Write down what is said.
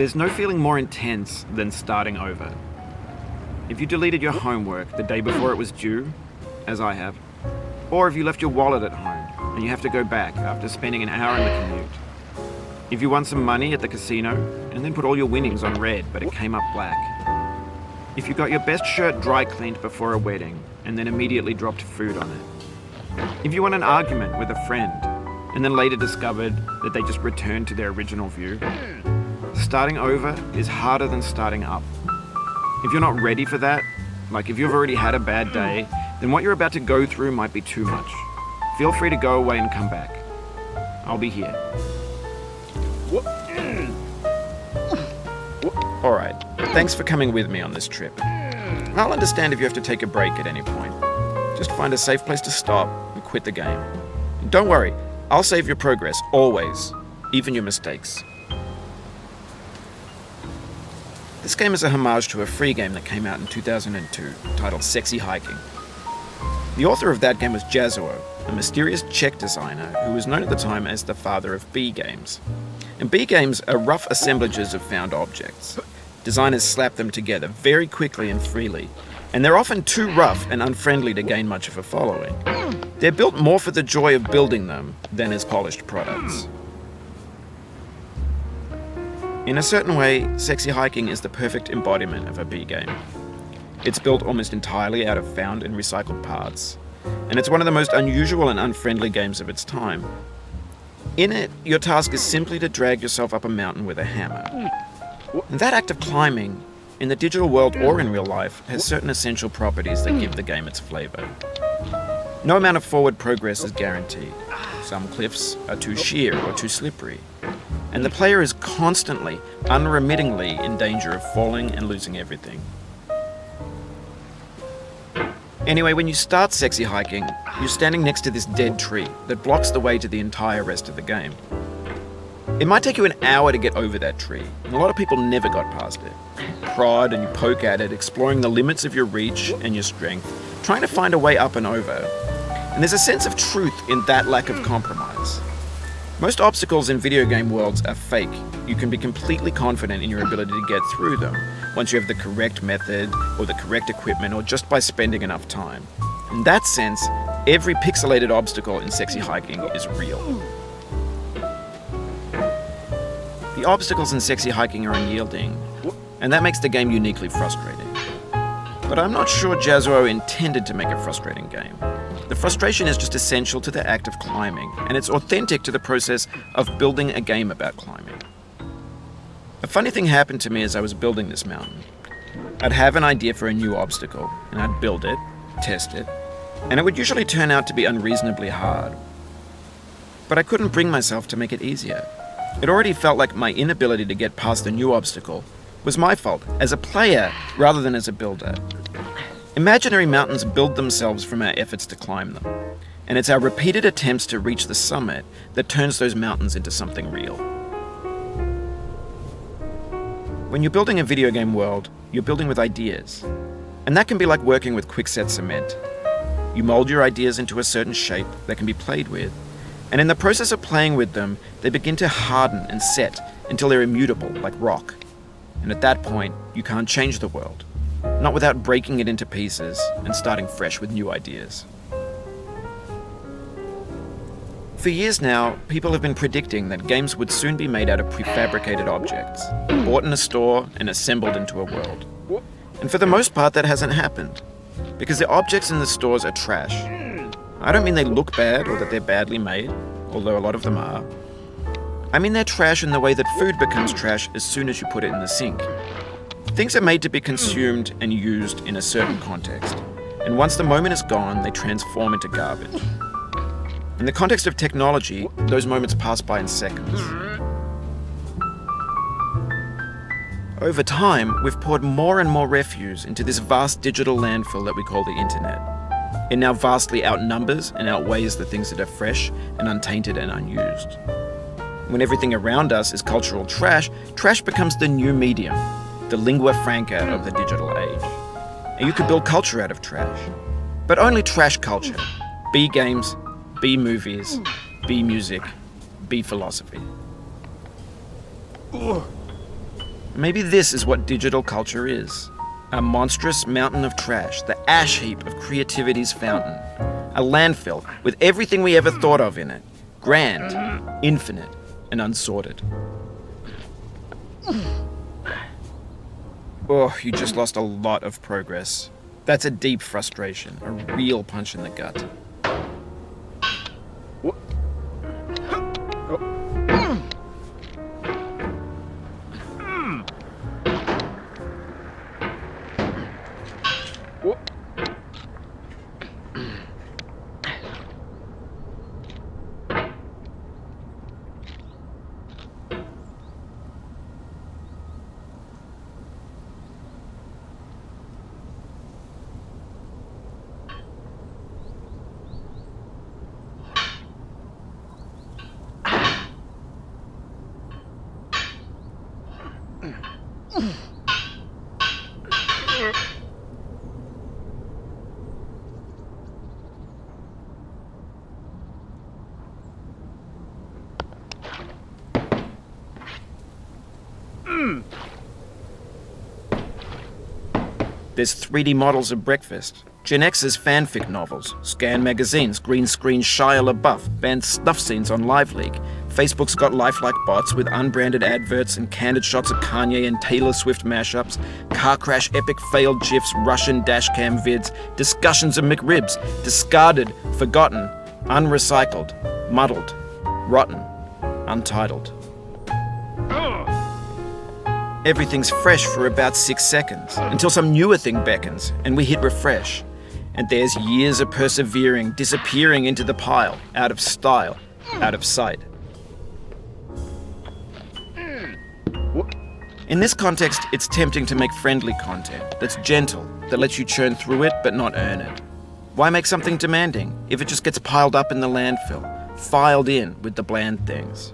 There's no feeling more intense than starting over. If you deleted your homework the day before it was due, as I have, or if you left your wallet at home and you have to go back after spending an hour in the commute. If you won some money at the casino and then put all your winnings on red but it came up black. If you got your best shirt dry cleaned before a wedding and then immediately dropped food on it. If you won an argument with a friend and then later discovered that they just returned to their original view. Starting over is harder than starting up. If you're not ready for that, like if you've already had a bad day, then what you're about to go through might be too much. Feel free to go away and come back. I'll be here. Alright, thanks for coming with me on this trip. I'll understand if you have to take a break at any point. Just find a safe place to stop and quit the game. And don't worry, I'll save your progress, always, even your mistakes. This game is a homage to a free game that came out in 2002, titled Sexy Hiking. The author of that game was Jazuo, a mysterious Czech designer who was known at the time as the father of B games. And B games are rough assemblages of found objects. Designers slap them together very quickly and freely, and they're often too rough and unfriendly to gain much of a following. They're built more for the joy of building them than as polished products. In a certain way, Sexy Hiking is the perfect embodiment of a B game. It's built almost entirely out of found and recycled parts, and it's one of the most unusual and unfriendly games of its time. In it, your task is simply to drag yourself up a mountain with a hammer. And that act of climbing, in the digital world or in real life, has certain essential properties that give the game its flavor. No amount of forward progress is guaranteed. Some cliffs are too sheer or too slippery, and the player is constantly, unremittingly in danger of falling and losing everything. Anyway, when you start Sexy Hiking, you're standing next to this dead tree that blocks the way to the entire rest of the game. It might take you an hour to get over that tree, and a lot of people never got past it. Prod and you poke at it, exploring the limits of your reach and your strength, trying to find a way up and over. And there's a sense of truth in that lack of compromise. Most obstacles in video game worlds are fake. You can be completely confident in your ability to get through them once you have the correct method or the correct equipment or just by spending enough time. In that sense, every pixelated obstacle in Sexy Hiking is real. The obstacles in Sexy Hiking are unyielding, and that makes the game uniquely frustrating. But I'm not sure Jazuo intended to make a frustrating game. The frustration is just essential to the act of climbing, and it's authentic to the process of building a game about climbing. A funny thing happened to me as I was building this mountain. I'd have an idea for a new obstacle, and I'd build it, test it, and it would usually turn out to be unreasonably hard. But I couldn't bring myself to make it easier. It already felt like my inability to get past the new obstacle was my fault as a player rather than as a builder. Imaginary mountains build themselves from our efforts to climb them, and it's our repeated attempts to reach the summit that turns those mountains into something real. When you're building a video game world, you're building with ideas, and that can be like working with quickset cement. You mold your ideas into a certain shape that can be played with, and in the process of playing with them, they begin to harden and set until they're immutable, like rock. And at that point, you can't change the world. Not without breaking it into pieces and starting fresh with new ideas. For years now, people have been predicting that games would soon be made out of prefabricated objects, bought in a store and assembled into a world. And for the most part, that hasn't happened, because the objects in the stores are trash. I don't mean they look bad or that they're badly made, although a lot of them are. I mean they're trash in the way that food becomes trash as soon as you put it in the sink. Things are made to be consumed and used in a certain context, and once the moment is gone, they transform into garbage. In the context of technology, those moments pass by in seconds. Over time, we've poured more and more refuse into this vast digital landfill that we call the internet. It now vastly outnumbers and outweighs the things that are fresh and untainted and unused. When everything around us is cultural trash, trash becomes the new medium, the lingua franca of the digital age. And you could build culture out of trash. But only trash culture. B games, B movies, B music, B philosophy. Maybe this is what digital culture is. A monstrous mountain of trash, the ash heap of creativity's fountain. A landfill with everything we ever thought of in it. Grand, infinite, and unsorted. Oh, you just lost a lot of progress. That's a deep frustration, a real punch in the gut. There's 3D models of breakfast, Gen X's fanfic novels, scan magazines, green screen Shia LaBeouf, banned snuff scenes on LiveLeak. Facebook's got lifelike bots with unbranded adverts and candid shots of Kanye and Taylor Swift mashups, car crash epic failed GIFs, Russian dashcam vids, discussions of McRibs, discarded, forgotten, unrecycled, muddled, rotten, untitled. Everything's fresh for about 6 seconds, until some newer thing beckons, and we hit refresh. And there's years of persevering, disappearing into the pile, out of style, out of sight. In this context, it's tempting to make friendly content that's gentle, that lets you churn through it but not earn it. Why make something demanding if it just gets piled up in the landfill, filed in with the bland things?